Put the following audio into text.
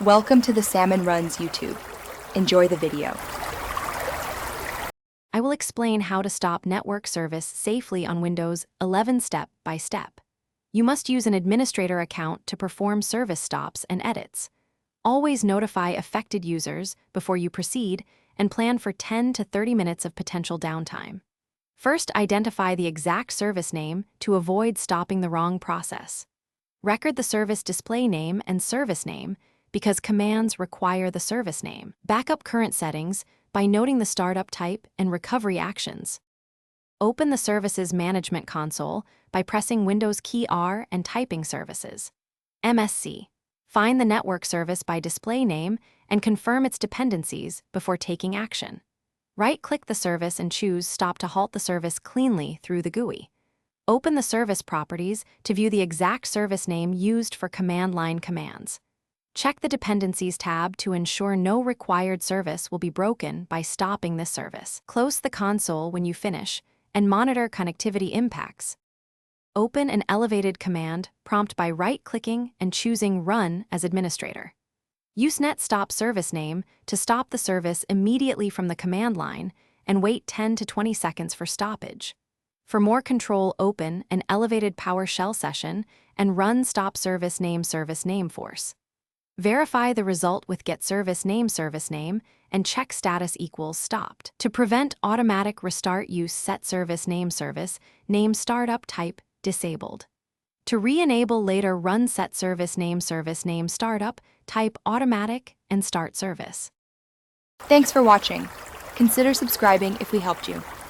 Welcome to the Salmon Runs YouTube. Enjoy the video. I will explain how to stop network service safely on Windows 11 step by step. You must use an administrator account to perform service stops and edits. Always notify affected users before you proceed and plan for 10 to 30 minutes of potential downtime. First, identify the exact service name to avoid stopping the wrong process. Record the service display name and service name because commands require the service name. Backup current settings by noting the startup type and recovery actions. Open the Services Management Console by pressing Windows key R and typing Services. MSC. Find the network service by display name and confirm its dependencies before taking action. Right-click the service and choose Stop to halt the service cleanly through the GUI. Open the service properties to view the exact service name used for command line commands. Check the Dependencies tab to ensure no required service will be broken by stopping this service. Close the console when you finish and monitor connectivity impacts. Open an elevated command prompt by right-clicking and choosing Run as administrator. Use net stop service name to stop the service immediately from the command line and wait 10 to 20 seconds for stoppage. For more control, open an elevated PowerShell session and run stop service name force. Verify the result with get service name and check status equals stopped. To prevent automatic restart, use set service name startup type disabled. To re-enable later, run set service name startup type automatic and start service. Thanks for watching. Consider subscribing if we helped you.